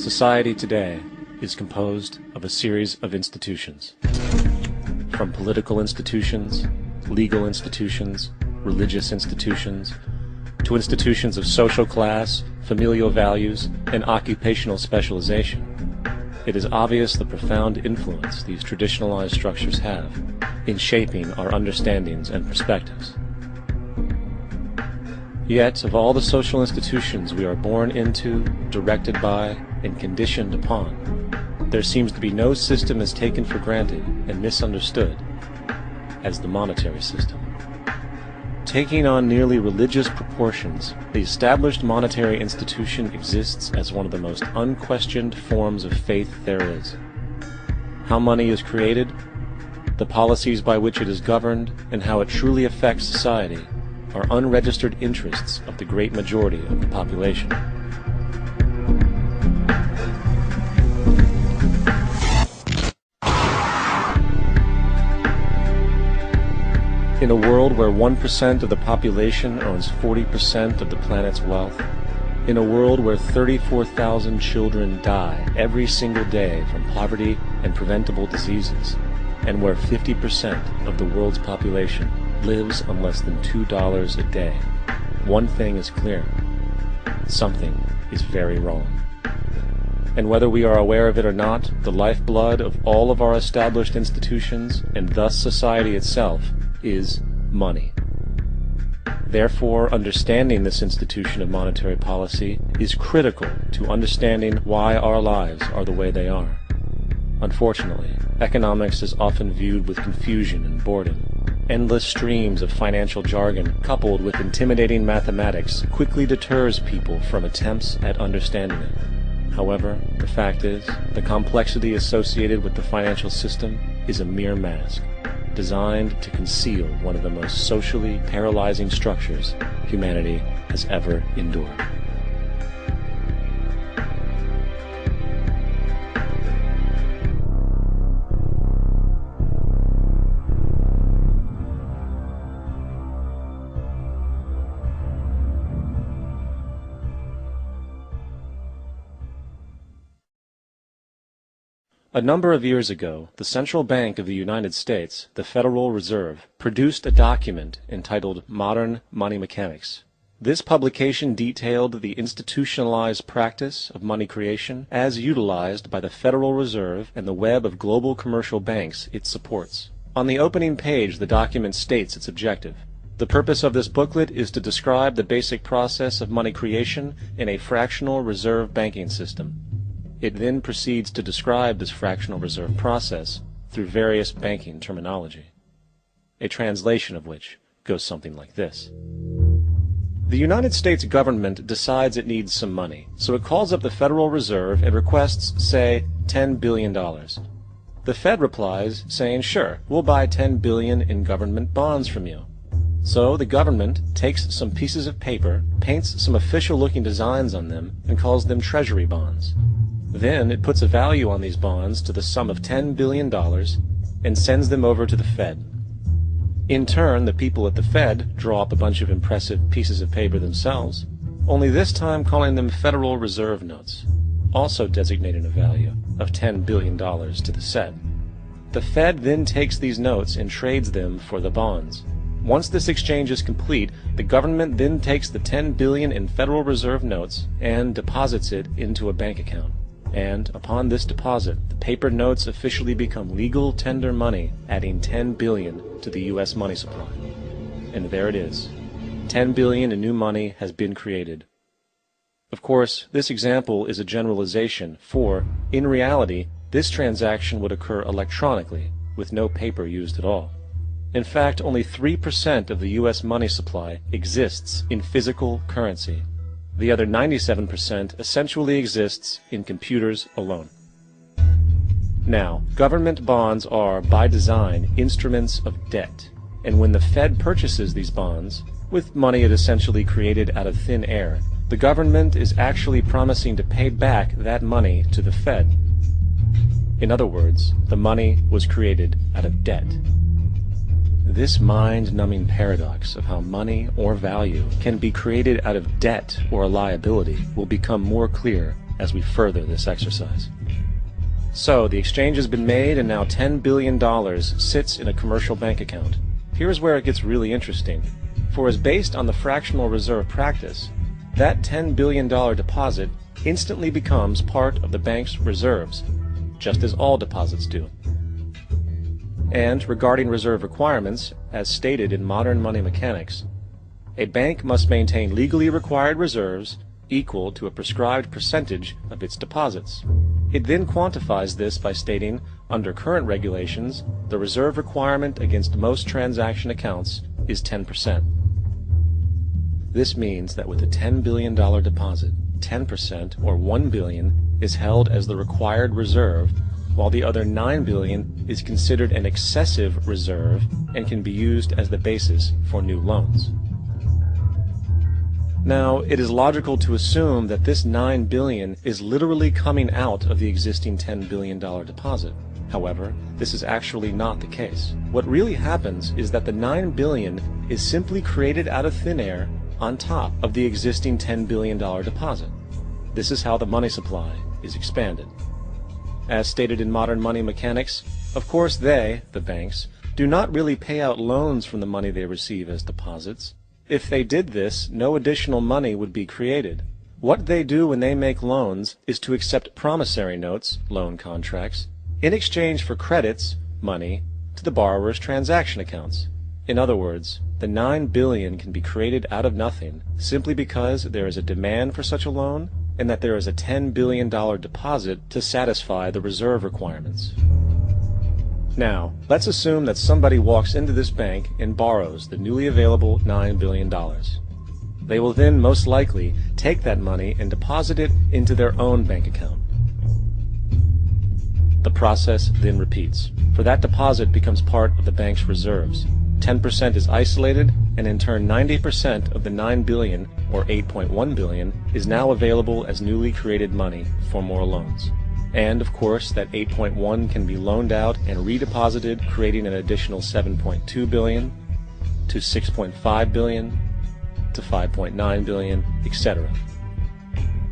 Society today is composed of a series of institutions. From political institutions, legal institutions, religious institutions, to institutions of social class, familial values, and occupational specialization. It is obvious the profound influence these traditionalized structures have in shaping our understandings and perspectives. Yet, of all the social institutions we are born into, directed by, and conditioned upon, there seems to be no system as taken for granted and misunderstood as the monetary system. Taking on nearly religious proportions, the established monetary institution exists as one of the most unquestioned forms of faith there is. How money is created, the policies by which it is governed, and how it truly affects society are unregistered interests of the great majority of the population. In a world where 1% of the population owns 40% of the planet's wealth, in a world where 34,000 children die every single day from poverty and preventable diseases, and where 50% of the world's population lives on less than $2 a day, one thing is clear: something is very wrong. And whether we are aware of it or not, the lifeblood of all of our established institutions, and thus society itself, is money. Therefore, understanding this institution of monetary policy is critical to understanding why our lives are the way they are. Unfortunately, economics is often viewed with confusion and boredom. Endless streams of financial jargon, coupled with intimidating mathematics, quickly deters people from attempts at understanding it. However, the fact is, the complexity associated with the financial system is a mere mask, designed to conceal one of the most socially paralyzing structures humanity has ever endured. A number of years ago, the Central Bank of the United States, the Federal Reserve, produced a document entitled Modern Money Mechanics. This publication detailed the institutionalized practice of money creation as utilized by the Federal Reserve and the web of global commercial banks it supports. On the opening page, the document states its objective. The purpose of this booklet is to describe the basic process of money creation in a fractional reserve banking system. It then proceeds to describe this fractional reserve process through various banking terminology, a translation of which goes something like this. The United States government decides it needs some money, so it calls up the Federal Reserve and requests, say, $10 billion. The Fed replies, saying, sure, we'll buy $10 billion in government bonds from you. So the government takes some pieces of paper, paints some official-looking designs on them, and calls them treasury bonds. Then it puts a value on these bonds to the sum of $10 billion and sends them over to the Fed. In turn, the people at the Fed draw up a bunch of impressive pieces of paper themselves, only this time calling them Federal Reserve notes, also designating a value of $10 billion to the Fed. The Fed then takes these notes and trades them for the bonds. Once this exchange is complete, the government then takes the $10 billion in Federal Reserve notes and deposits it into a bank account. And upon this deposit, the paper notes officially become legal tender money, adding $10 billion to the U.S. money supply. And there it is. $10 billion in new money has been created. Of course, this example is a generalization, for, in reality, this transaction would occur electronically, with no paper used at all. In fact, only 3% of the U.S. money supply exists in physical currency. The other 97% essentially exists in computers alone. Now, government bonds are, by design, instruments of debt, and when the Fed purchases these bonds, with money it essentially created out of thin air, the government is actually promising to pay back that money to the Fed. In other words, the money was created out of debt. This mind-numbing paradox of how money or value can be created out of debt or a liability will become more clear as we further this exercise. So, the exchange has been made and now $10 billion sits in a commercial bank account. Here's where it gets really interesting. For as based on the fractional reserve practice, that $10 billion deposit instantly becomes part of the bank's reserves, just as all deposits do. And regarding reserve requirements, as stated in modern money mechanics, a bank must maintain legally required reserves equal to a prescribed percentage of its deposits. It then quantifies this by stating, under current regulations, the reserve requirement against most transaction accounts is 10%. This means that with a $10 billion deposit, 10% or $1 billion is held as the required reserve, while the other $9 billion is considered an excessive reserve and can be used as the basis for new loans. Now, it is logical to assume that this $9 billion is literally coming out of the existing $10 billion deposit. However, this is actually not the case. What really happens is that the $9 billion is simply created out of thin air on top of the existing $10 billion deposit. This is how the money supply is expanded. As stated in modern money mechanics, of course they, the banks, do not really pay out loans from the money they receive as deposits. If they did this, no additional money would be created. What they do when they make loans is to accept promissory notes, loan contracts, in exchange for credits, money, to the borrower's transaction accounts. In other words, the $9 billion can be created out of nothing simply because there is a demand for such a loan and that there is a $10 billion deposit to satisfy the reserve requirements. Now, let's assume that somebody walks into this bank and borrows the newly available $9 billion. They will then most likely take that money and deposit it into their own bank account. The process then repeats, for that deposit becomes part of the bank's reserves. 10% is isolated, and in turn 90% of the $9 billion, or $8.1 billion, is now available as newly created money for more loans. And, of course, that 8.1 can be loaned out and redeposited, creating an additional 7.2 billion, to 6.5 billion, to 5.9 billion, etc.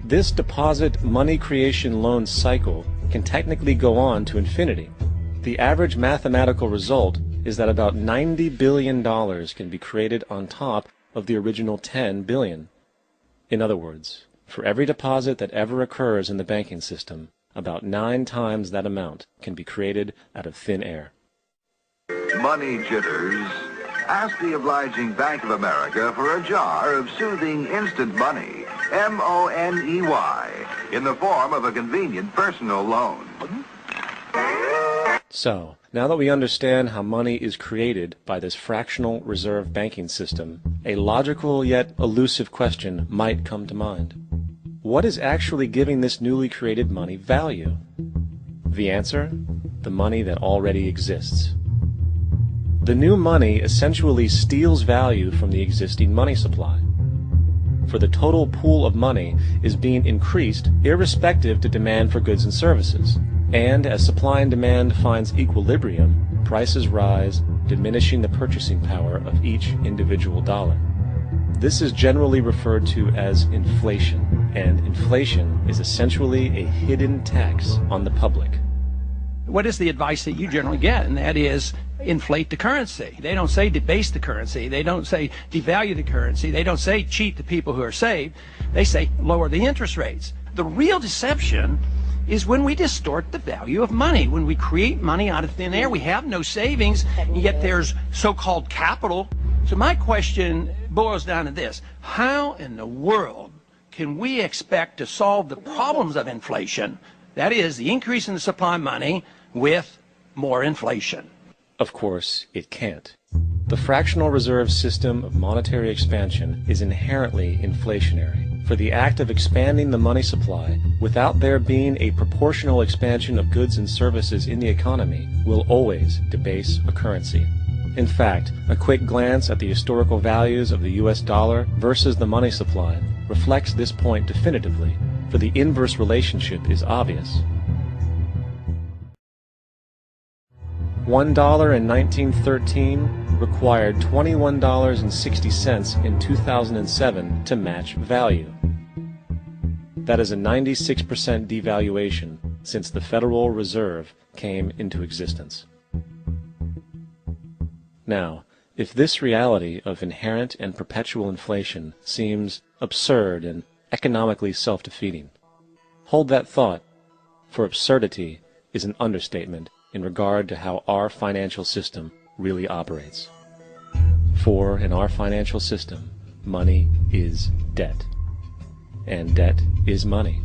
This deposit money creation loan cycle can technically go on to infinity. The average mathematical result is that about $90 billion can be created on top of the original $10 billion. In other words, for every deposit that ever occurs in the banking system, about 9 times that amount can be created out of thin air. Money jitters. Ask the obliging Bank of America for a jar of soothing instant money, M-O-N-E-Y, in the form of a convenient personal loan. So, now that we understand how money is created by this fractional reserve banking system, a logical yet elusive question might come to mind. What is actually giving this newly created money value? The answer? The money that already exists. The new money essentially steals value from the existing money supply. For the total pool of money is being increased irrespective to demand for goods and services. And as supply and demand finds equilibrium, prices rise, diminishing the purchasing power of each individual dollar. This is generally referred to as inflation, and inflation is essentially a hidden tax on the public. What is the advice that you generally get? And that is inflate the currency. They don't say debase the currency. They don't say devalue the currency. They don't say cheat the people who are saved. They say lower the interest rates. The real deception is when we distort the value of money. When we create money out of thin air, we have no savings, and yet there's so-called capital. So my question boils down to this. How in the world can we expect to solve the problems of inflation, that is, the increase in the supply of money, with more inflation? Of course, it can't. The fractional reserve system of monetary expansion is inherently inflationary. For the act of expanding the money supply, without there being a proportional expansion of goods and services in the economy, will always debase a currency. In fact, a quick glance at the historical values of the US dollar versus the money supply reflects this point definitively, for the inverse relationship is obvious. $1 in 1913 required $21.60 in 2007 to match value. That is a 96% devaluation since the Federal Reserve came into existence. Now, if this reality of inherent and perpetual inflation seems absurd and economically self-defeating, hold that thought, for absurdity is an understatement in regard to how our financial system really operates. For in our financial system, money is debt, and debt is money.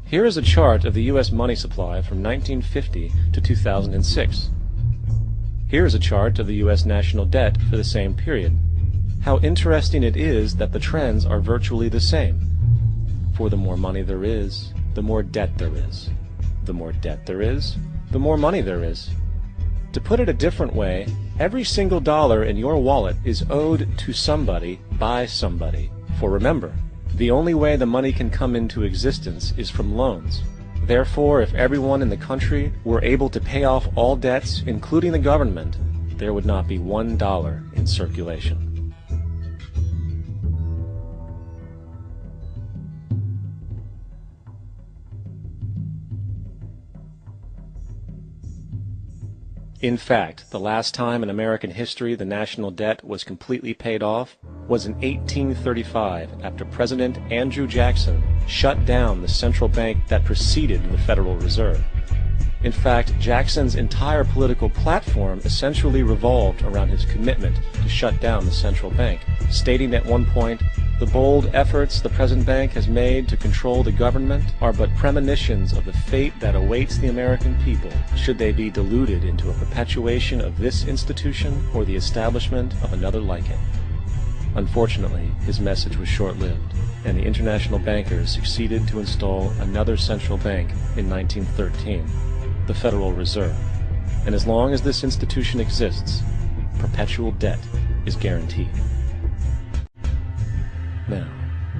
Here is a chart of the U.S. money supply from 1950 to 2006. Here is a chart of the U.S. national debt for the same period. How interesting it is that the trends are virtually the same. For the more money there is, the more debt there is. The more debt there is, the more money there is. To put it a different way, every single dollar in your wallet is owed to somebody by somebody. For remember, the only way the money can come into existence is from loans. Therefore, if everyone in the country were able to pay off all debts, including the government, there would not be $1 in circulation. In fact, the last time in American history the national debt was completely paid off was in 1835 after President Andrew Jackson shut down the central bank that preceded the Federal Reserve. In fact, Jackson's entire political platform essentially revolved around his commitment to shut down the central bank, stating at one point, "The bold efforts the present bank has made to control the government are but premonitions of the fate that awaits the American people should they be deluded into a perpetuation of this institution or the establishment of another like it." Unfortunately, his message was short-lived, and the international bankers succeeded to install another central bank in 1913, the Federal Reserve. And as long as this institution exists, perpetual debt is guaranteed. Now,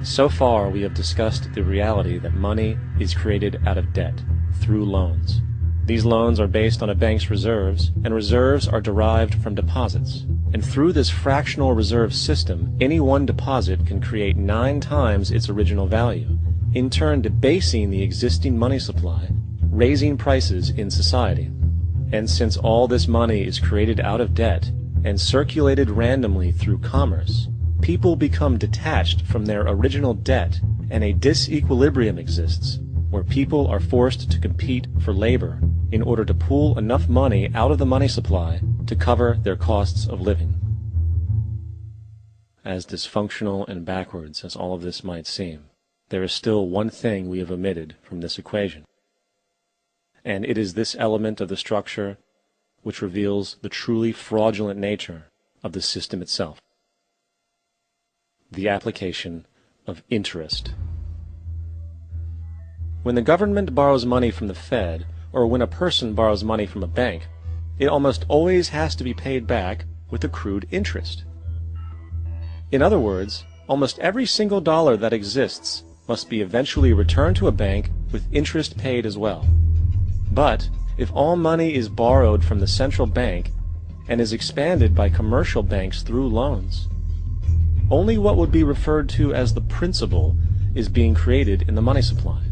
so far we have discussed the reality that money is created out of debt, through loans. These loans are based on a bank's reserves, and reserves are derived from deposits. And through this fractional reserve system, any one deposit can create 9 times its original value, in turn debasing the existing money supply, raising prices in society. And since all this money is created out of debt and circulated randomly through commerce, people become detached from their original debt, and a disequilibrium exists, where people are forced to compete for labor in order to pool enough money out of the money supply to cover their costs of living. As dysfunctional and backwards as all of this might seem, there is still one thing we have omitted from this equation. And it is this element of the structure which reveals the truly fraudulent nature of the system itself: the application of interest. When the government borrows money from the Fed, or when a person borrows money from a bank, it almost always has to be paid back with accrued interest. In other words, almost every single dollar that exists must be eventually returned to a bank with interest paid as well. But if all money is borrowed from the central bank and is expanded by commercial banks through loans, only what would be referred to as the principal is being created in the money supply.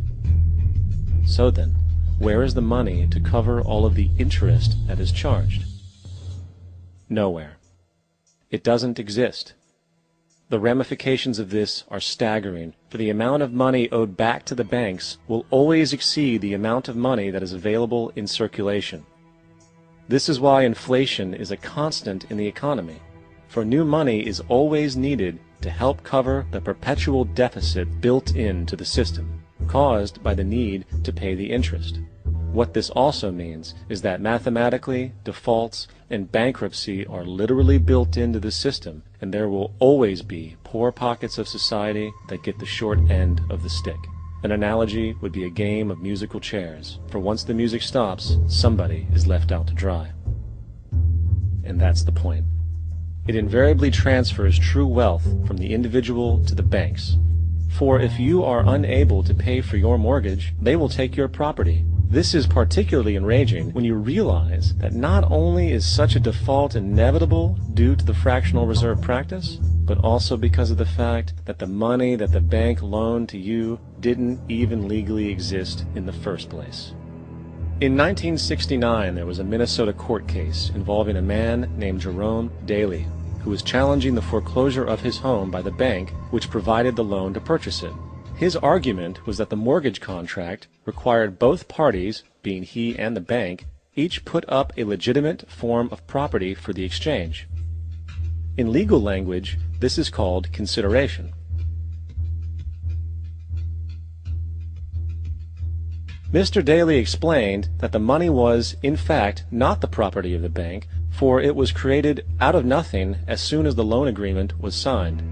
So then, where is the money to cover all of the interest that is charged? Nowhere. It doesn't exist. The ramifications of this are staggering, for the amount of money owed back to the banks will always exceed the amount of money that is available in circulation. This is why inflation is a constant in the economy, for new money is always needed to help cover the perpetual deficit built into the system, caused by the need to pay the interest. What this also means is that mathematically, defaults and bankruptcy are literally built into the system, and there will always be poor pockets of society that get the short end of the stick. An analogy would be a game of musical chairs, for once the music stops, somebody is left out to dry. And that's the point. It invariably transfers true wealth from the individual to the banks. For if you are unable to pay for your mortgage, they will take your property. This is particularly enraging when you realize that not only is such a default inevitable due to the fractional reserve practice, but also because of the fact that the money that the bank loaned to you didn't even legally exist in the first place. In 1969, there was a Minnesota court case involving a man named Jerome Daley, who was challenging the foreclosure of his home by the bank which provided the loan to purchase it. His argument was that the mortgage contract required both parties, being he and the bank, each put up a legitimate form of property for the exchange. In legal language, this is called consideration. Mr. Daley explained that the money was, in fact, not the property of the bank, for it was created out of nothing as soon as the loan agreement was signed.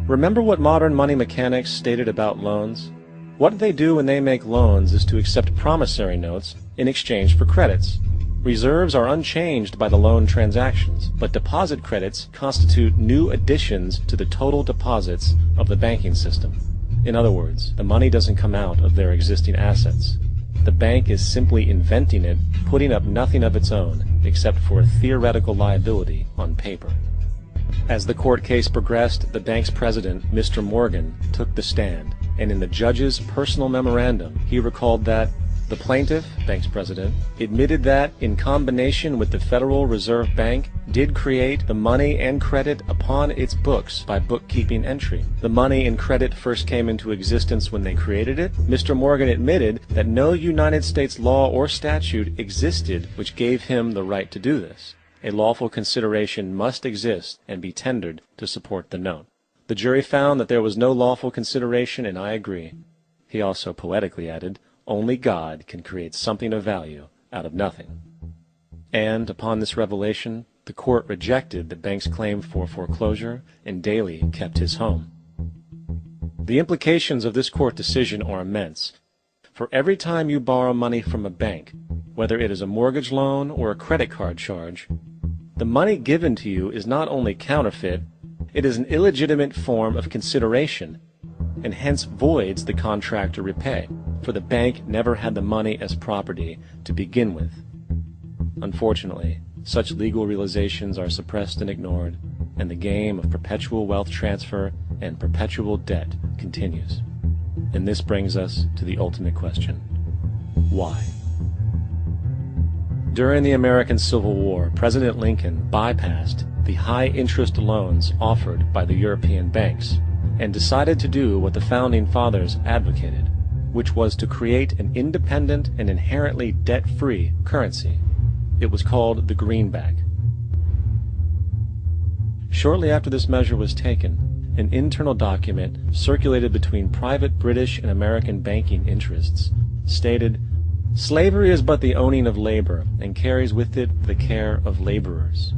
Remember what modern money mechanics stated about loans? What they do when they make loans is to accept promissory notes in exchange for credits. Reserves are unchanged by the loan transactions, but deposit credits constitute new additions to the total deposits of the banking system. In other words, the money doesn't come out of their existing assets. The bank is simply inventing it, putting up nothing of its own, except for a theoretical liability on paper. As the court case progressed, the bank's president, Mr. Morgan, took the stand, and in the judge's personal memorandum, he recalled that the plaintiff, bank's president, admitted that, in combination with the Federal Reserve Bank, did create the money and credit upon its books by bookkeeping entry. The money and credit first came into existence when they created it. Mr. Morgan admitted that no United States law or statute existed which gave him the right to do this. A lawful consideration must exist and be tendered to support the note. The jury found that there was no lawful consideration, and I agree. He also poetically added, "Only God can create something of value out of nothing." And upon this revelation, the court rejected the bank's claim for foreclosure, and Daley kept his home. The implications of this court decision are immense. For every time you borrow money from a bank, whether it is a mortgage loan or a credit card charge, the money given to you is not only counterfeit, it is an illegitimate form of consideration, and hence voids the contract to repay, for the bank never had the money as property to begin with. Unfortunately, such legal realizations are suppressed and ignored, and the game of perpetual wealth transfer and perpetual debt continues. And this brings us to the ultimate question: why? During the American Civil War, President Lincoln bypassed the high-interest loans offered by the European banks and decided to do what the Founding Fathers advocated, which was to create an independent and inherently debt-free currency. It was called the greenback. Shortly after this measure was taken, an internal document circulated between private British and American banking interests stated, "Slavery is but the owning of labor, and carries with it the care of laborers,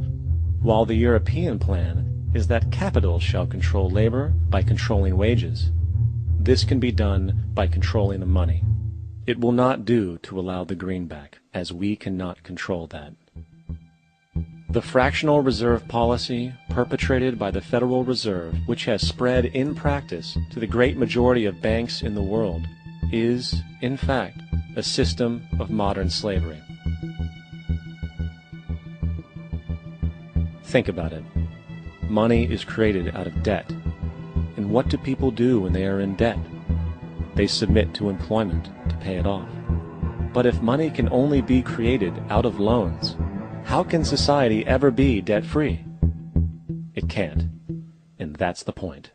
while the European plan is that capital shall control labor by controlling wages. This can be done by controlling the money. It will not do to allow the greenback, as we cannot control that." The fractional reserve policy perpetrated by the Federal Reserve, which has spread in practice to the great majority of banks in the world, is, in fact, a system of modern slavery. Think about it. Money is created out of debt. And what do people do when they are in debt? They submit to employment to pay it off. But if money can only be created out of loans, how can society ever be debt-free? It can't. And that's the point.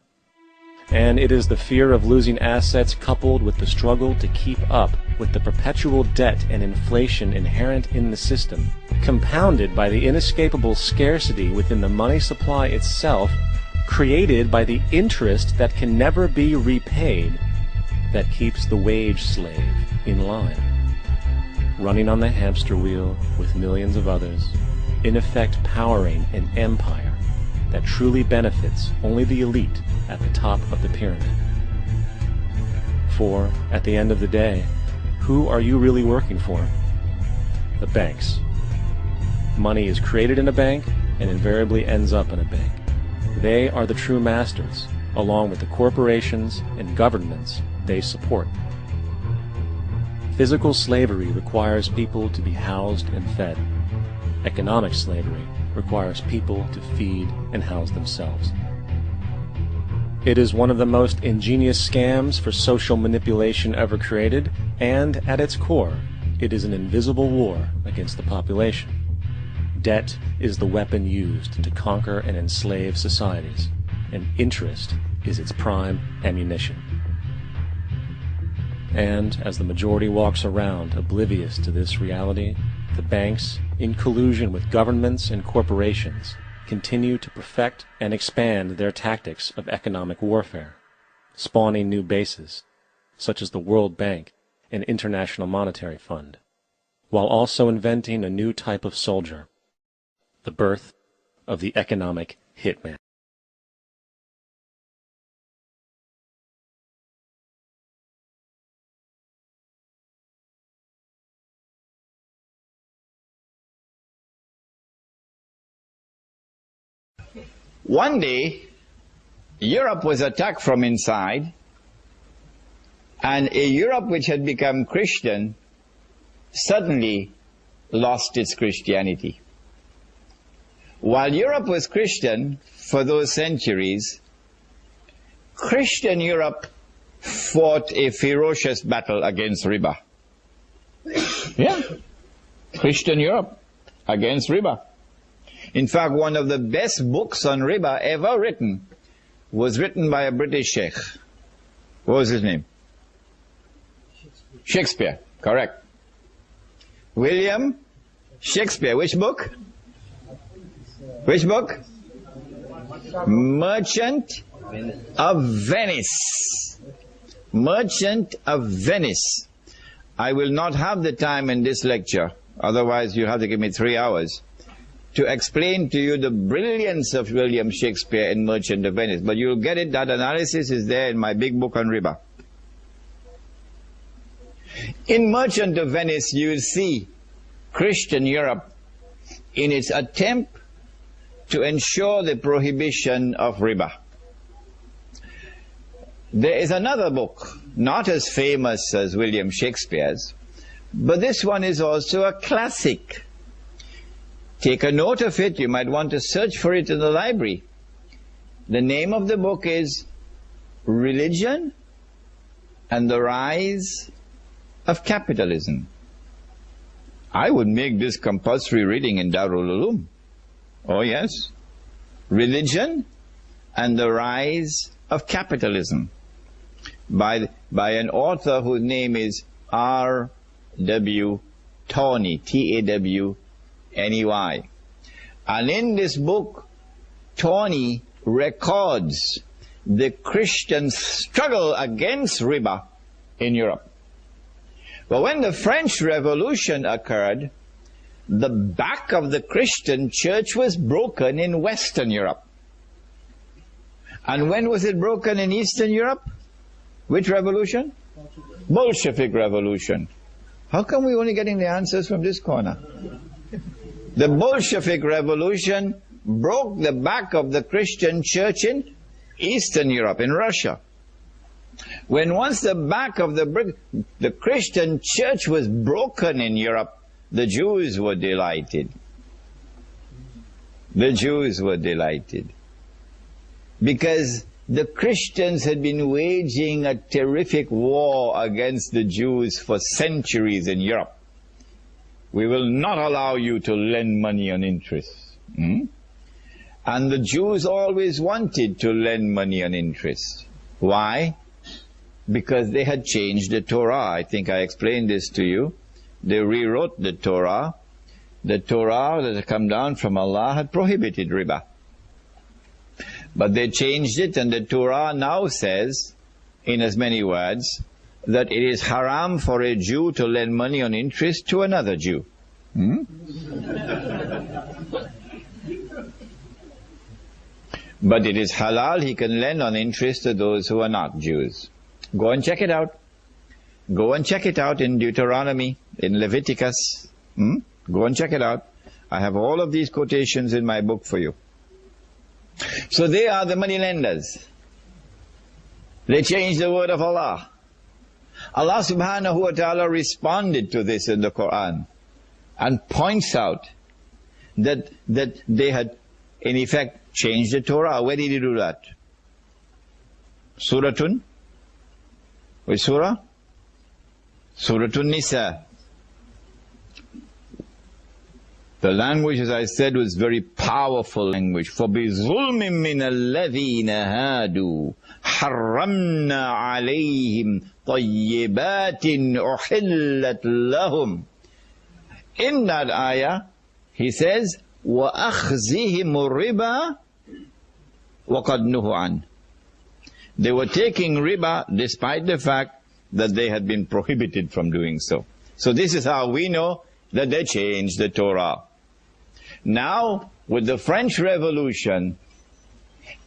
And it is the fear of losing assets coupled with the struggle to keep up with the perpetual debt and inflation inherent in the system, compounded by the inescapable scarcity within the money supply itself, created by the interest that can never be repaid, that keeps the wage slave in line, running on the hamster wheel with millions of others, in effect powering an empire that truly benefits only the elite at the top of the pyramid. For, at the end of the day, who are you really working for? The banks. Money is created in a bank and invariably ends up in a bank. They are the true masters, along with the corporations and governments they support. Physical slavery requires people to be housed and fed. Economic slavery requires people to feed and house themselves. It is one of the most ingenious scams for social manipulation ever created, and at its core, it is an invisible war against the population. Debt is the weapon used to conquer and enslave societies, and interest is its prime ammunition. And as the majority walks around oblivious to this reality, the banks, in collusion with governments and corporations, continue to perfect and expand their tactics of economic warfare, spawning new bases, such as the World Bank and International Monetary Fund, while also inventing a new type of soldier, the birth of the economic hitman. One day, Europe was attacked from inside, and a Europe which had become Christian suddenly lost its Christianity. While Europe was Christian for those centuries, Christian Europe fought a ferocious battle against riba. Yeah, Christian Europe against riba. In fact, one of the best books on riba ever written was written by a British sheikh. What was his name? Shakespeare, correct. William Shakespeare. Which book? Which book? Merchant of Venice. Merchant of Venice. I will not have the time in this lecture, otherwise you have to give me 3 hours, to explain to you the brilliance of William Shakespeare in Merchant of Venice. But you'll get it, that analysis is there in my big book on riba. In Merchant of Venice, you will see Christian Europe in its attempt to ensure the prohibition of riba. There is another book, not as famous as William Shakespeare's, but this one is also a classic. Take a note of it. You might want to search for it in the library. The name of the book is Religion and the Rise of Capitalism. I would make this compulsory reading in Darul Uloom. Oh yes. Religion and the Rise of Capitalism by an author whose name is R.W. Tawney, T-A-W-N-E-Y. And in this book, Tawney records the Christian struggle against riba in Europe. But when the French Revolution occurred, the back of the Christian church was broken in Western Europe. And when was it broken in Eastern Europe? Which revolution? Bolshevik Revolution. How come we're only getting the answers from this corner? The Bolshevik Revolution broke the back of the Christian church in Eastern Europe, in Russia. When once the back of the Christian church was broken in Europe, the Jews were delighted. The Jews were delighted. Because the Christians had been waging a terrific war against the Jews for centuries in Europe. We will not allow you to lend money on interest. And the Jews always wanted to lend money on interest. Why? Because they had changed the Torah. I think I explained this to you. They rewrote the Torah. The Torah that had come down from Allah had prohibited riba. But they changed it, and the Torah now says, in as many words, that it is haram for a Jew to lend money on interest to another Jew. But it is halal, he can lend on interest to those who are not Jews. Go and check it out. Go and check it out in Deuteronomy, in Leviticus. Go and check it out. I have all of these quotations in my book for you. So they are the money lenders. They changed the word of Allah. Allah subhanahu wa ta'ala responded to this in the Quran and points out that they had in effect changed the Torah. Where did he do that? Suratun? Which surah? Suratun Nisa. The language, as I said, was very powerful language. فَبِظُلْمٍ مِّنَ الَّذِينَ هَادُوا حَرَّمْنَا عَلَيْهِمْ طَيِّبَاتٍ أُحِلَّتْ لَهُمْ. In that ayah, he says, وَأَخْذِهِمُ الرِّبَا وَقَدْ نُهُوا عَنْهُ. They were taking riba despite the fact that they had been prohibited from doing so. So this is how we know that they changed the Torah. Now, with the French Revolution,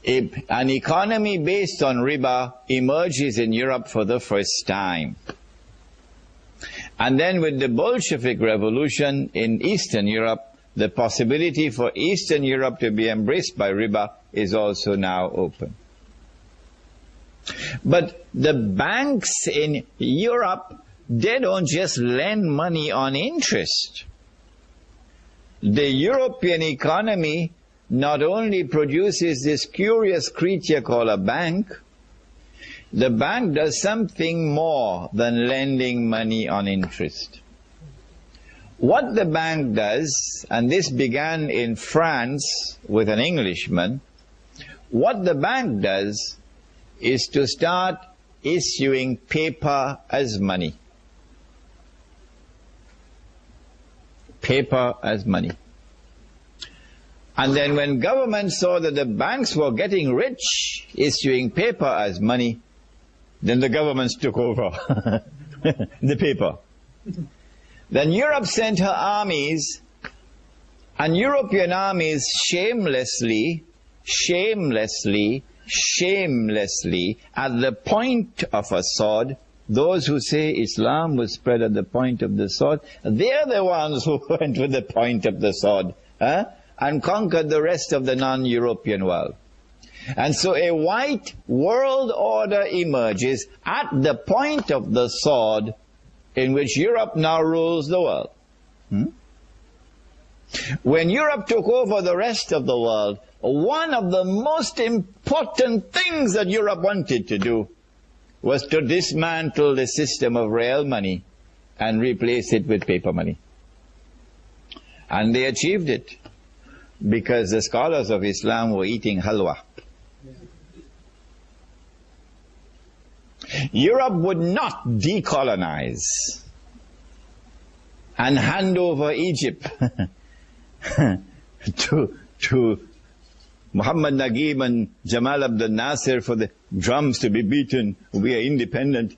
an economy based on riba emerges in Europe for the first time. And then with the Bolshevik Revolution in Eastern Europe, the possibility for Eastern Europe to be embraced by riba is also now open. But the banks in Europe, they don't just lend money on interest. The European economy not only produces this curious creature called a bank, the bank does something more than lending money on interest. What the bank does, and this began in France with an Englishman, what the bank does is to start issuing paper as money. Paper as money. And then when government saw that the banks were getting rich issuing paper as money, then the governments took over the paper. Then Europe sent her armies, and European armies shamelessly, at the point of a sword. Those who say Islam was spread at the point of the sword, they're the ones who went with the point of the sword and conquered the rest of the non-European world. And so a white world order emerges at the point of the sword, in which Europe now rules the world. When Europe took over the rest of the world, one of the most important things that Europe wanted to do was to dismantle the system of real money and replace it with paper money. And they achieved it because the scholars of Islam were eating halwa. Europe would not decolonize and hand over Egypt to Muhammad Naguib and Jamal Abdel Nasser for the drums to be beaten, we are independent,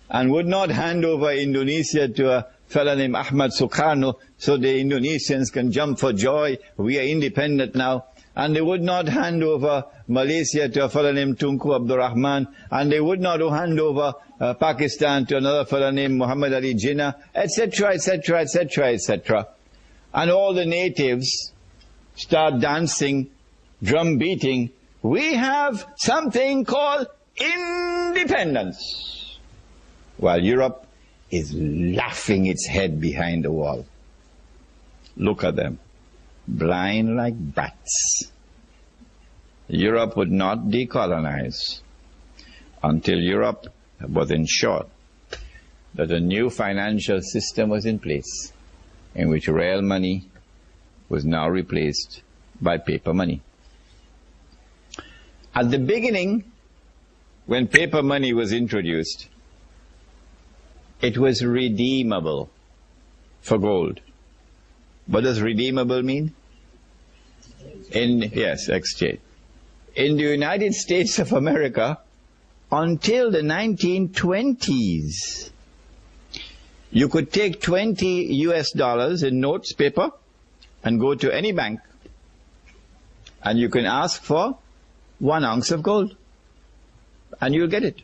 and would not hand over Indonesia to a fellow named Ahmad Sukarno so the Indonesians can jump for joy, we are independent now. And they would not hand over Malaysia to a fellow named Tunku Abdul Rahman, and they would not hand over Pakistan to another fellow named Muhammad Ali Jinnah, etc., etc., etc., etc. And all the natives start dancing, drum beating. We have something called independence. While Europe is laughing its head behind the wall. Look at them. Blind like bats. Europe would not decolonize until Europe was ensured that a new financial system was in place in which real money was now replaced by paper money. At the beginning, when paper money was introduced, it was redeemable for gold. What does redeemable mean? Yes, exchange. In the United States of America, until the 1920s, you could take $20 US in notes, paper, and go to any bank, and you can ask for 1 ounce of gold, and you'll get it.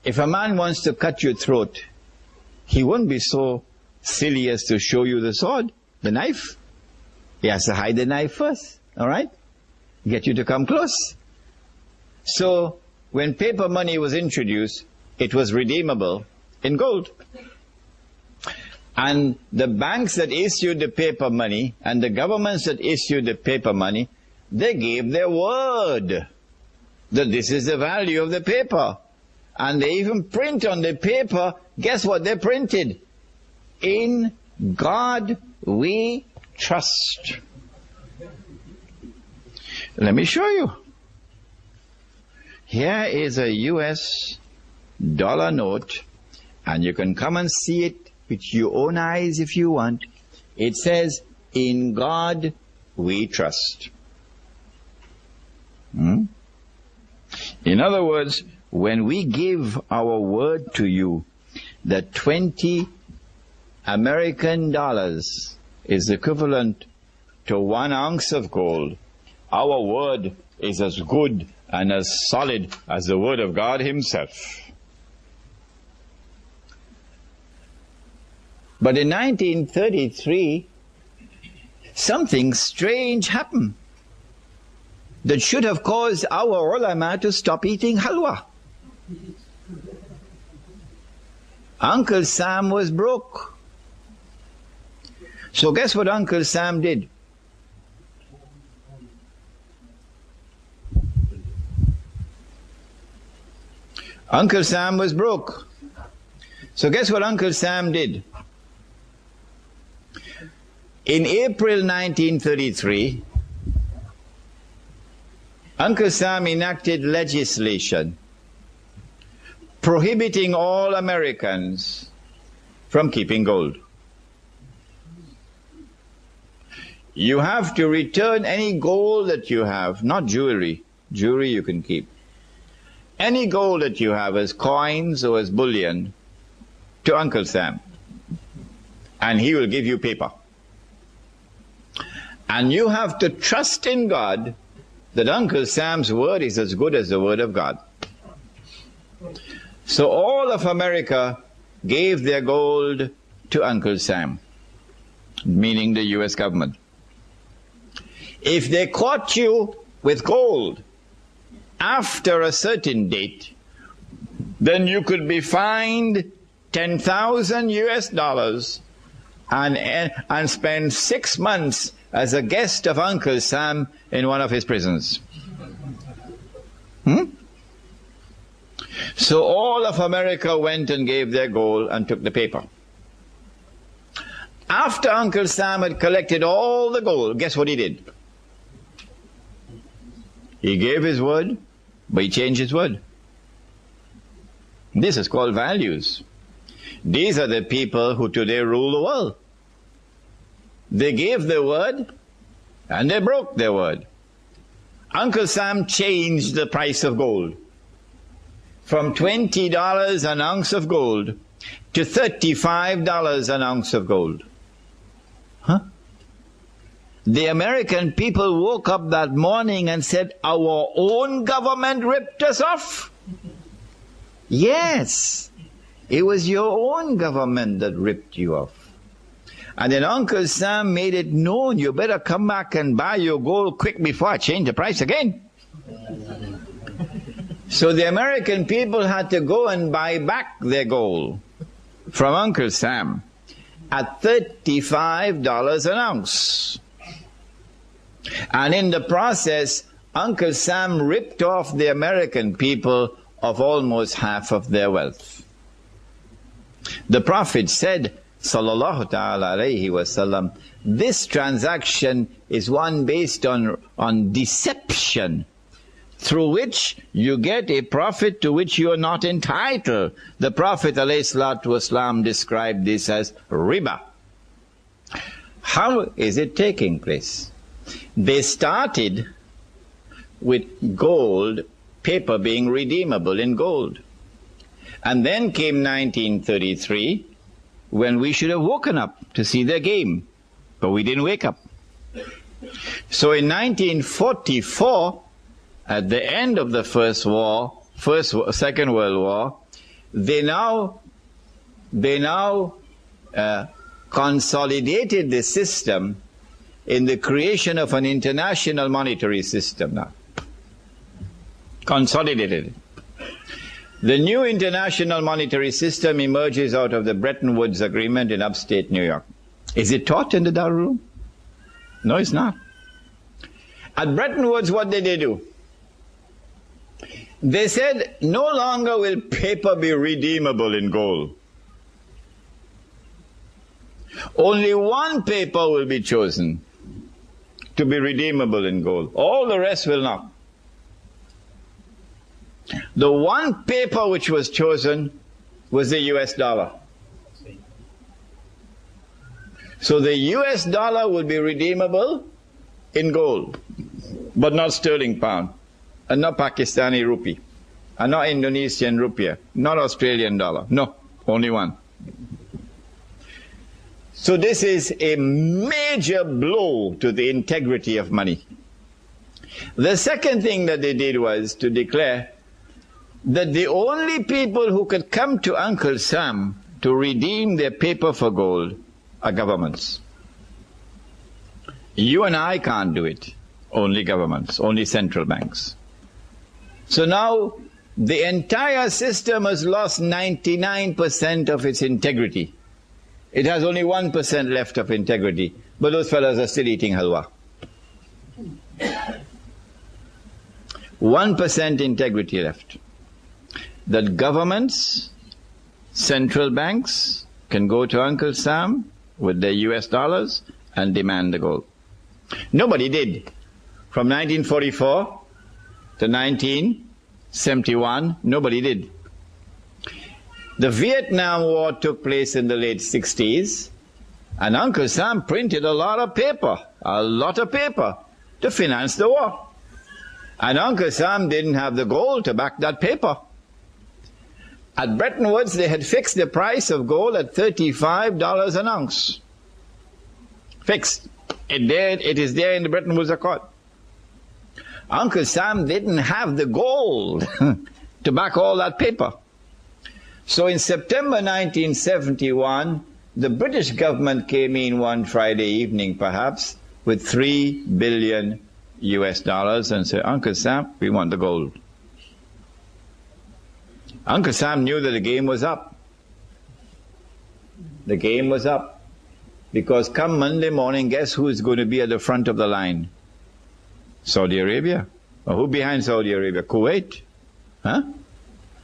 If a man wants to cut your throat, he won't be so silly as to show you the sword, the knife. He has to hide the knife first, all right? Get you to come close. So, when paper money was introduced, it was redeemable in gold. And the banks that issued the paper money and the governments that issued the paper money they gave their word that this is the value of the paper. And they even print on the paper, guess what they printed? In God we trust. Let me show you. Here is a US dollar note, and you can come and see it with your own eyes if you want. It says, in God we trust. In other words, when we give our word to you that 20 American dollars is equivalent to 1 ounce of gold, our word is as good and as solid as the word of God himself. But in 1933, something strange happened that should have caused our ulama to stop eating halwa. Uncle Sam was broke. So guess what Uncle Sam did? Uncle Sam was broke. So guess what Uncle Sam did? In April 1933, Uncle Sam enacted legislation prohibiting all Americans from keeping gold. You have to return any gold that you have, not jewelry. Jewelry you can keep. Any gold that you have as coins or as bullion to Uncle Sam, and he will give you paper. And you have to trust in God that Uncle Sam's word is as good as the word of God. So all of America gave their gold to Uncle Sam, meaning the US government. If they caught you with gold after a certain date, then you could be fined 10,000 US dollars and spend 6 months as a guest of Uncle Sam in one of his prisons. So all of America went and gave their gold and took the paper. After Uncle Sam had collected all the gold, guess what he did? He gave his word, but he changed his word. This is called values. These are the people who today rule the world. They gave their word, and they broke their word. Uncle Sam changed the price of gold from $20 an ounce of gold to $35 an ounce of gold. The American people woke up that morning and said, our own government ripped us off. Yes, it was your own government that ripped you off. And then Uncle Sam made it known, you better come back and buy your gold quick before I change the price again. So the American people had to go and buy back their gold from Uncle Sam at $35 an ounce. And in the process, Uncle Sam ripped off the American people of almost half of their wealth. The Prophet said, sallallahu ta'ala alayhi wasallam, this transaction is one based on deception, through which you get a profit to which you are not entitled. The Prophet alayhi salatu wasalam described this as riba. How is it taking place? They started with gold, paper being redeemable in gold. And then came 1933, when we should have woken up to see their game. But we didn't wake up. So in 1944, at the end of the Second World War, they now consolidated the system in the creation of an international monetary system now. Consolidated. The new international monetary system emerges out of the Bretton Woods Agreement in upstate New York. Is it taught in the Darul Uloom? No, it's not. At Bretton Woods, what did they do? They said, no longer will paper be redeemable in gold. Only one paper will be chosen to be redeemable in gold. All the rest will not. The one paper which was chosen was the US dollar. So the US dollar will be redeemable in gold, but not sterling pound, and not Pakistani rupee, and not Indonesian rupiah, not Australian dollar. No, only one. So this is a major blow to the integrity of money. The second thing that they did was to declare that the only people who could come to Uncle Sam to redeem their paper for gold are governments. You and I can't do it. Only governments, only central banks. So now the entire system has lost 99% of its integrity. It has only 1% left of integrity, but those fellows are still eating halwa. 1% integrity left. That governments, central banks can go to Uncle Sam with their US dollars and demand the gold. Nobody did. From 1944 to 1971, nobody did. The Vietnam War took place in the late 60s, and Uncle Sam printed a lot of paper to finance the war. And Uncle Sam didn't have the gold to back that paper. At Bretton Woods, they had fixed the price of gold at $35 an ounce. Fixed. It is there in the Bretton Woods Accord. Uncle Sam didn't have the gold to back all that paper. So in September 1971, the British government came in one Friday evening, perhaps, with $3 billion and said, Uncle Sam, we want the gold. Uncle Sam knew that the game was up. The game was up. Because come Monday morning, guess who is going to be at the front of the line? Saudi Arabia. Or who behind Saudi Arabia? Kuwait. Huh?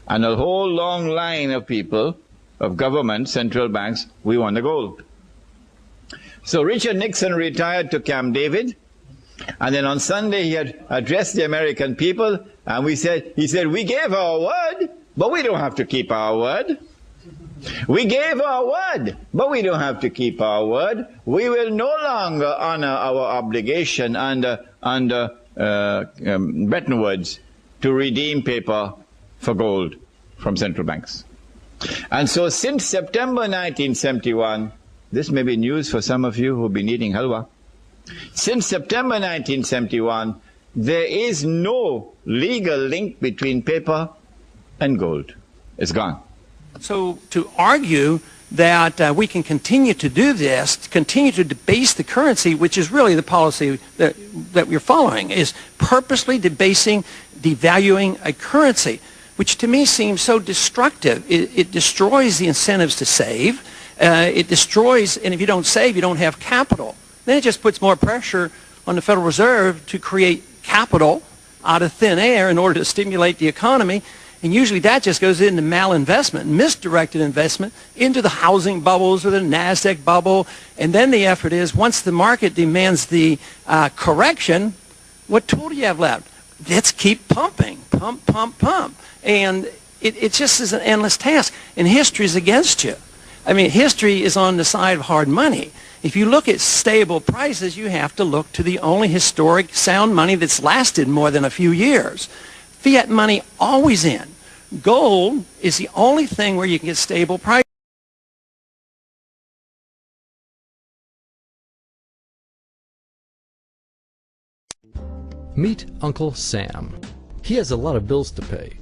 And a whole long line of people, of government, central banks, we want the gold. So Richard Nixon retired to Camp David, and then on Sunday he had addressed the American people, and he said, we gave our word, but we don't have to keep our word. We gave our word, but we don't have to keep our word. We will no longer honor our obligation under Bretton Woods to redeem paper for gold from central banks. And so since September 1971, this may be news for some of you who've been eating halwa. Since September 1971, there is no legal link between paper and gold. It's gone. So to argue that we can continue to do this, continue to debase the currency, which is really the policy that we're following, is purposely debasing, devaluing a currency, which to me seems so destructive. It destroys the incentives to save. It destroys, and if you don't save, you don't have capital. Then it just puts more pressure on the Federal Reserve to create capital out of thin air in order to stimulate the economy. And usually that just goes into malinvestment, misdirected investment into the housing bubbles or the NASDAQ bubble. And then the effort is, once the market demands the correction, what tool do you have left? Let's keep pumping, pump, pump, pump. And it just is an endless task. And history is against you. I mean, history is on the side of hard money. If you look at stable prices, you have to look to the only historic sound money that's lasted more than a few years. Fiat money always in. Gold is the only thing where you can get stable prices. Meet Uncle Sam. He has a lot of bills to pay.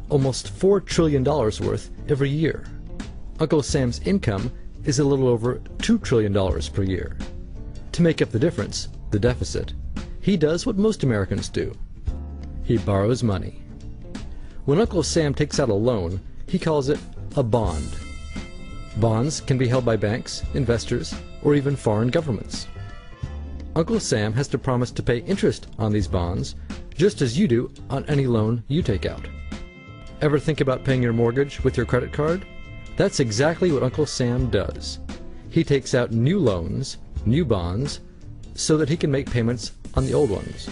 Almost $4 trillion worth every year. Uncle Sam's income is a little over $2 trillion per year. To make up the difference, the deficit, he does what most Americans do. He borrows money. When Uncle Sam takes out a loan, he calls it a bond. Bonds can be held by banks, investors, or even foreign governments. Uncle Sam has to promise to pay interest on these bonds, just as you do on any loan you take out. Ever think about paying your mortgage with your credit card? That's exactly what Uncle Sam does. He takes out new loans, new bonds, so that he can make payments on the old ones.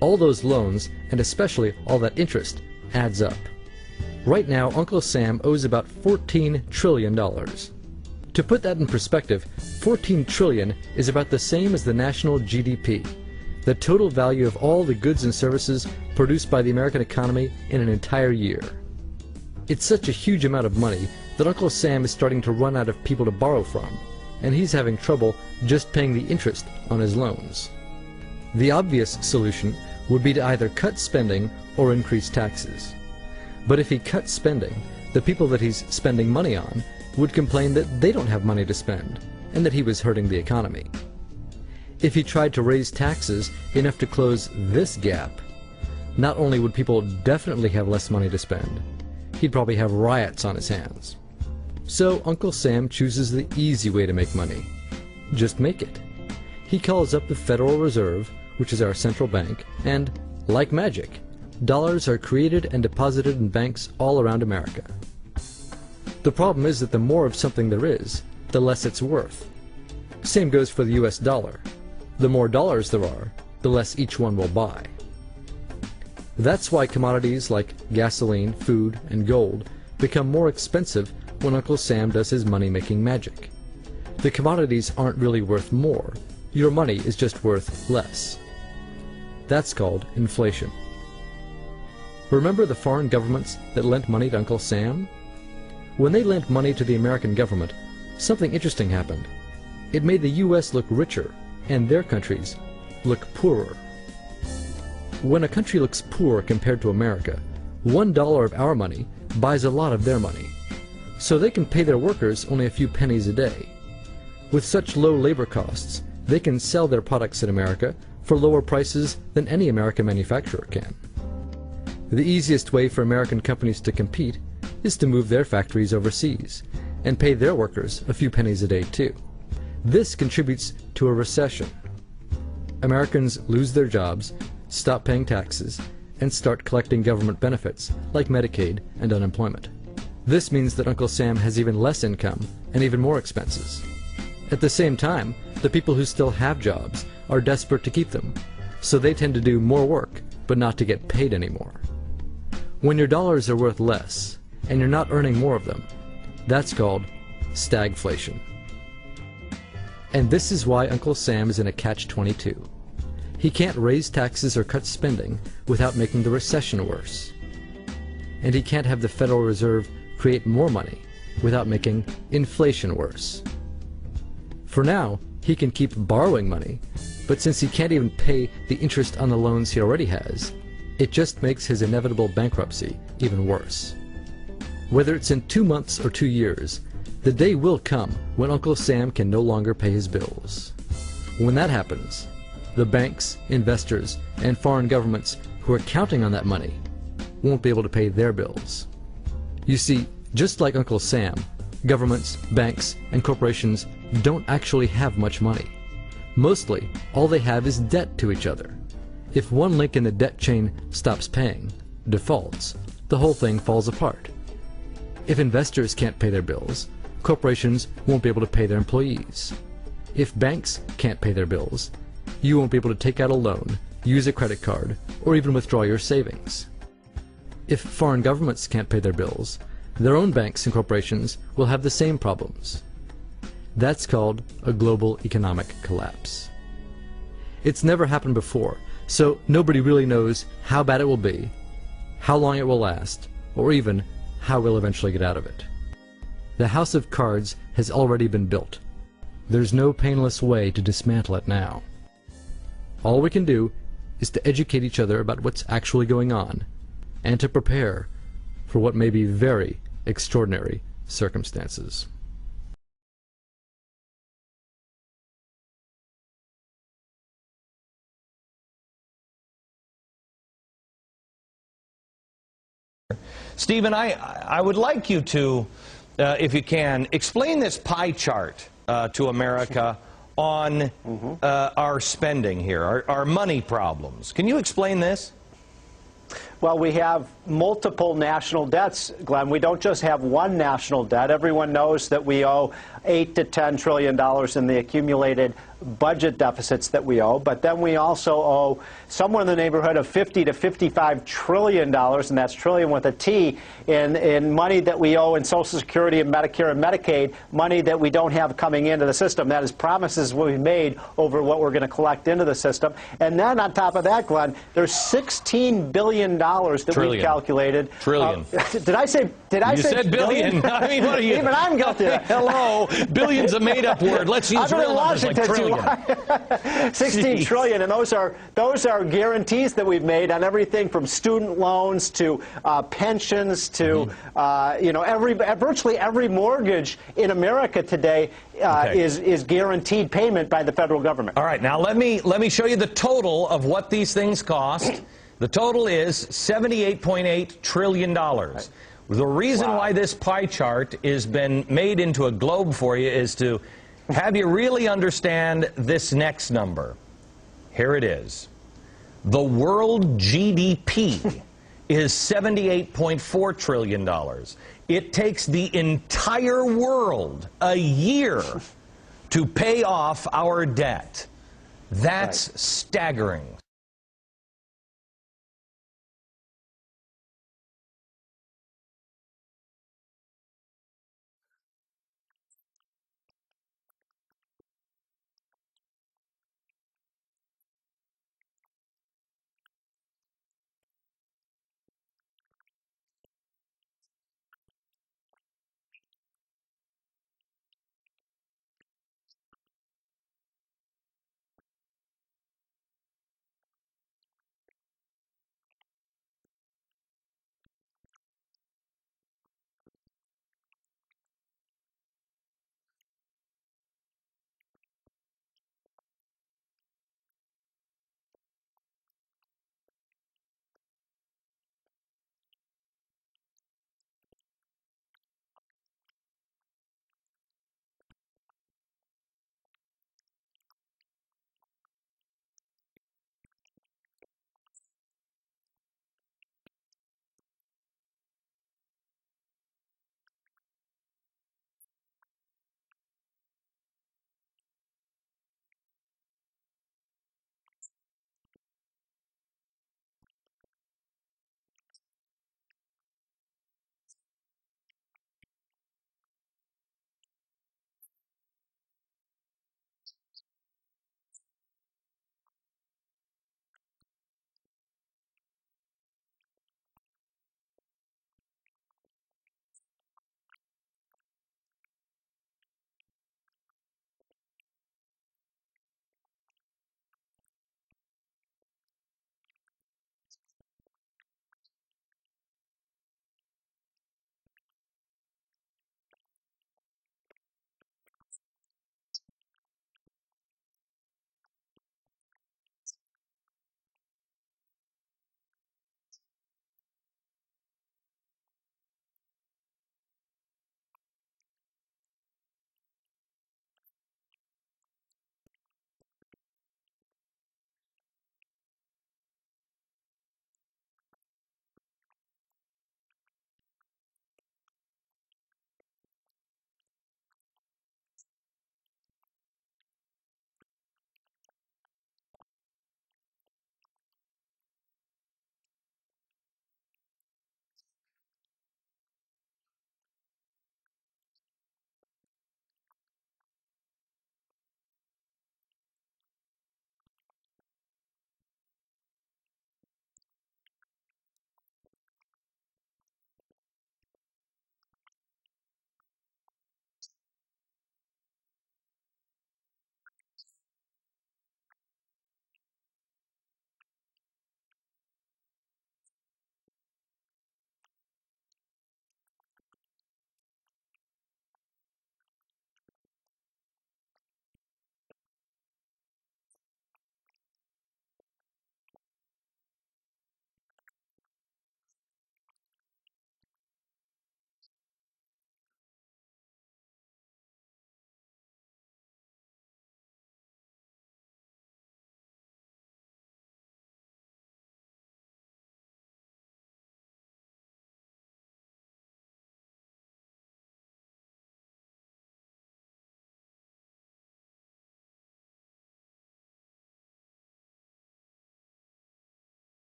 All those loans, and especially all that interest, adds up. Right now, Uncle Sam owes about $14 trillion. To put that in perspective, 14 trillion is about the same as the national GDP, the total value of all the goods and services produced by the American economy in an entire year. It's such a huge amount of money that Uncle Sam is starting to run out of people to borrow from, and he's having trouble just paying the interest on his loans. The obvious solution would be to either cut spending or increase taxes. But if he cuts spending, the people that he's spending money on would complain that they don't have money to spend, and that he was hurting the economy. If he tried to raise taxes enough to close this gap, not only would people definitely have less money to spend, he'd probably have riots on his hands. So Uncle Sam chooses the easy way to make money. Just make it. He calls up the Federal Reserve, which is our central bank, and, like magic, dollars are created and deposited in banks all around America. The problem is that the more of something there is, the less it's worth. Same goes for the US dollar. The more dollars there are, the less each one will buy. That's why commodities like gasoline, food, and gold become more expensive when Uncle Sam does his money-making magic. The commodities aren't really worth more. Your money is just worth less. That's called inflation. Remember the foreign governments that lent money to Uncle Sam? When they lent money to the American government, something interesting happened. It made the U.S. look richer, and their countries look poorer. When a country looks poor compared to America, $1 of our money buys a lot of their money, so they can pay their workers only a few pennies a day. With such low labor costs, they can sell their products in America for lower prices than any American manufacturer can. The easiest way for American companies to compete is to move their factories overseas and pay their workers a few pennies a day too. This contributes to a recession. Americans lose their jobs, stop paying taxes, and start collecting government benefits like Medicaid and unemployment. This means that Uncle Sam has even less income and even more expenses. At the same time, the people who still have jobs are desperate to keep them, so they tend to do more work but not to get paid anymore. When your dollars are worth less, and you're not earning more of them, that's called stagflation. And this is why Uncle Sam is in a catch-22. He can't raise taxes or cut spending without making the recession worse. And he can't have the Federal Reserve create more money without making inflation worse. For now, he can keep borrowing money, but since he can't even pay the interest on the loans he already has, it just makes his inevitable bankruptcy even worse. Whether it's in 2 months or 2 years, the day will come when Uncle Sam can no longer pay his bills. When that happens, the banks, investors, and foreign governments who are counting on that money won't be able to pay their bills. You see, just like Uncle Sam, governments, banks, and corporations don't actually have much money. Mostly, all they have is debt to each other. If one link in the debt chain stops paying, defaults, the whole thing falls apart. If investors can't pay their bills, corporations won't be able to pay their employees. If banks can't pay their bills, you won't be able to take out a loan, use a credit card, or even withdraw your savings. If foreign governments can't pay their bills, their own banks and corporations will have the same problems. That's called a global economic collapse. It's never happened before, so nobody really knows how bad it will be, how long it will last, or even how we'll eventually get out of it. The house of cards has already been built. There's no painless way to dismantle it now. All we can do is to educate each other about what's actually going on, and to prepare for what may be very extraordinary circumstances. Stephen, I would like you to, if you can, explain this pie chart to America on our spending here, our money problems. Can you explain this? Well, we have multiple national debts, Glenn. We don't just have one national debt. Everyone knows that we owe $8 to $10 trillion in the accumulated budget deficits that we owe, but then we also owe somewhere in the neighborhood of $50 to $55 trillion, and that's trillion with a T, in money that we owe in Social Security and Medicare and Medicaid, money that we don't have coming into the system. That is promises we've made over what we're going to collect into the system. And then on top of that, Glenn, there's $16 billion that we've calculated. Trillion. Did I say You said billion. I mean, what are you? Even I'm guilty of that. Hello. Billion's a made-up word. Let's use real numbers like trillion. 16 trillion, and those are guarantees that we've made on everything from student loans to pensions to virtually every mortgage in America today is guaranteed payment by the federal government. All right, now let me show you the total of what these things cost. The total is $78.8 trillion. Right. The reason why this pie chart has been made into a globe for you is to have you really understand this next number. Here it is. The world GDP is $78.4 trillion. It takes the entire world a year to pay off our debt. That's staggering.